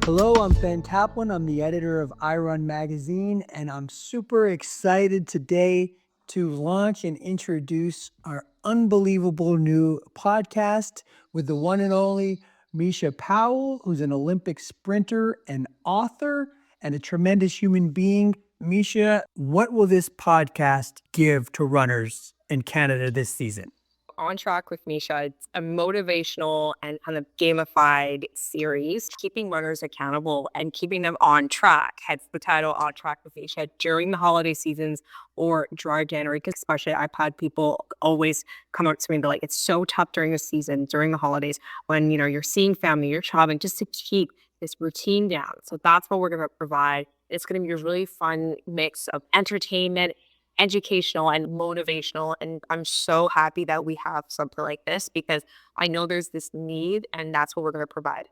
Hello, I'm Ben Taplin. I'm the editor of iRun magazine, and I'm super excited today to launch and introduce our unbelievable new podcast with the one and only Micha Powell, who's an Olympic sprinter and author and a tremendous human being. Micha, what will this podcast give to runners in Canada this season? On Track with Micha. It's a motivational and kind of gamified series, keeping runners accountable and keeping them on track. Hence the title, On Track with Micha, during the holiday seasons or dry January. Because especially I've had people always come up to me and be like, it's so tough during the season, during the holidays, when you're seeing family, you're traveling, just to keep this routine down. So that's what we're going to provide. It's going to be a really fun mix of entertainment, educational and motivational. And I'm so happy that we have something like this because I know there's this need and that's what we're going to provide.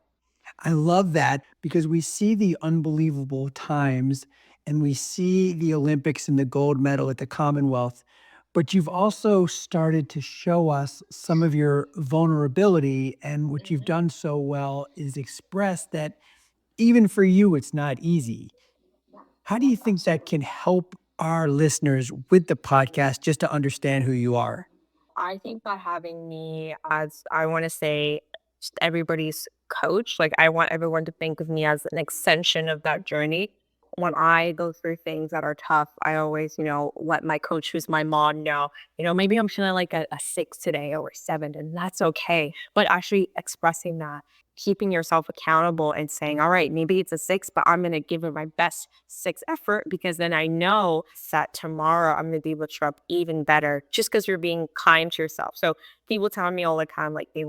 I love that because we see the unbelievable times and we see the Olympics and the gold medal at the Commonwealth, but you've also started to show us some of your vulnerability. And what you've done so well is express that even for you, it's not easy. How do you think that can help our listeners with the podcast just to understand who you are? I think that having me as, I want to say, just everybody's coach, like I want everyone to think of me as an extension of that journey. When I go through things that are tough, I always, let my coach, who's my mom, know, maybe I'm feeling like a 6 today or a 7, and that's okay. But actually expressing that, keeping yourself accountable and saying, all right, maybe it's a 6, but I'm going to give it my best 6 effort because then I know that tomorrow I'm going to be able to show up even better just because you're being kind to yourself. So people tell me all the time, like they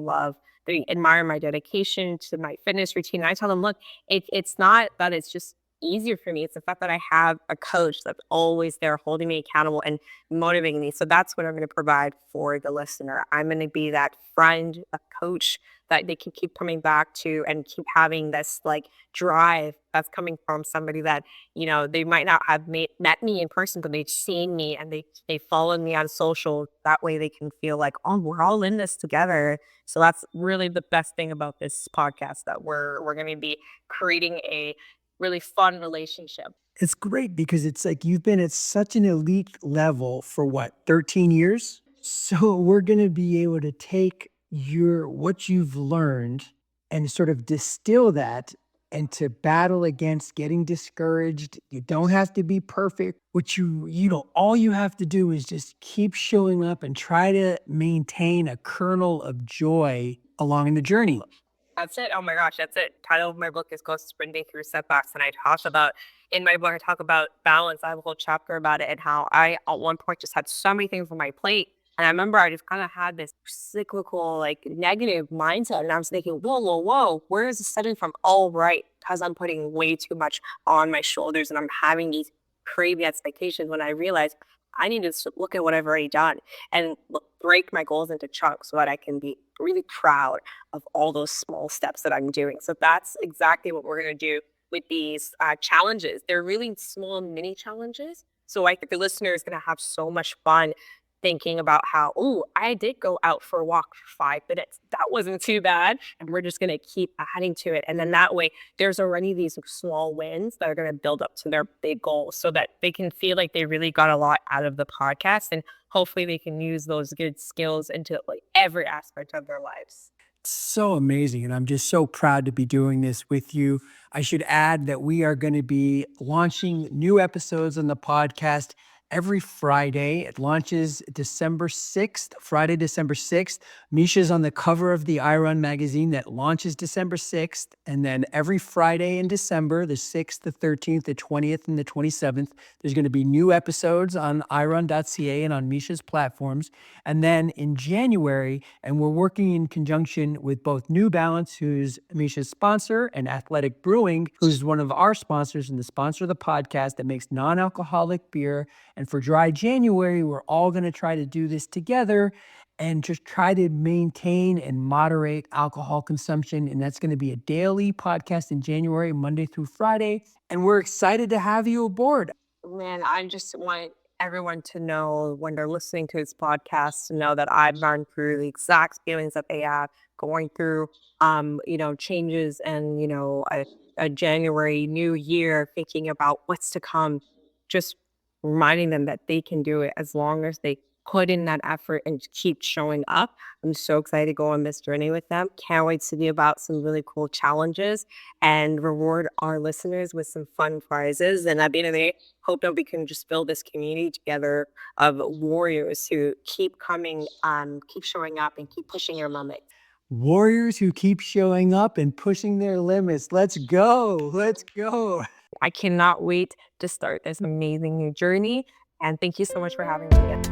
admire my dedication to my fitness routine. And I tell them, look, it's not that it's just easier for me. It's the fact that I have a coach that's always there holding me accountable and motivating me. So that's what I'm going to provide for the listener. I'm going to be that friend, a coach that they can keep coming back to and keep having this like drive that's coming from somebody that, they might not have met me in person, but they've seen me and they followed me on social. That way they can feel like, oh, we're all in this together. So that's really the best thing about this podcast, that we're going to be creating a really fun relationship. It's great because it's like you've been at such an elite level for what, 13 years? So we're going to be able to take your what you've learned and sort of distill that and to battle against getting discouraged. You don't have to be perfect. What all you have to do is just keep showing up and try to maintain a kernel of joy along the journey. That's it. Oh my gosh, that's it. Title of my book is called Sprinting Through Setbacks. And I talk about, in my book, I talk about balance. I have a whole chapter about it and how I, at one point, just had so many things on my plate. And I remember I just kind of had this cyclical, like negative mindset. And I was thinking, whoa, whoa, whoa, where is this stemming from? Oh, right. Because I'm putting way too much on my shoulders and I'm having these crazy expectations when I realized I need to look at what I've already done and break my goals into chunks so that I can be really proud of all those small steps that I'm doing. So that's exactly what we're going to do with these challenges. They're really small mini challenges. So I think the listener is going to have so much fun thinking about how, oh, I did go out for a walk for 5 minutes. That wasn't too bad. And we're just going to keep adding to it. And then that way, there's already these small wins that are going to build up to their big goals so that they can feel like they really got a lot out of the podcast. And hopefully they can use those good skills into like every aspect of their lives. So amazing. And I'm just so proud to be doing this with you. I should add that we are going to be launching new episodes on the podcast every Friday. It launches December 6th, Friday, December 6th. Misha's on the cover of the iRun magazine that launches December 6th. And then every Friday in December, the 6th, the 13th, the 20th, and the 27th, there's going to be new episodes on iRun.ca and on Misha's platforms. And then in January, and we're working in conjunction with both New Balance, who's Misha's sponsor, and Athletic Brewing, who's one of our sponsors and the sponsor of the podcast that makes non-alcoholic beer. And for dry January, we're all going to try to do this together and just try to maintain and moderate alcohol consumption. And that's going to be a daily podcast in January, Monday through Friday. And we're excited to have you aboard. Man, I just want everyone to know when they're listening to this podcast to know that I've gone through the exact feelings that they have going through, changes and, a January new year, thinking about what's to come, just reminding them that they can do it as long as they put in that effort and keep showing up. I'm so excited to go on this journey with them. Can't wait to be about some really cool challenges and reward our listeners with some fun prizes. And at the end of the day, hope that we can just build this community together of warriors who keep coming, keep showing up and keep pushing your limits. Warriors who keep showing up and pushing their limits. Let's go. Let's go. I cannot wait to start this amazing new journey. And thank you so much for having me again.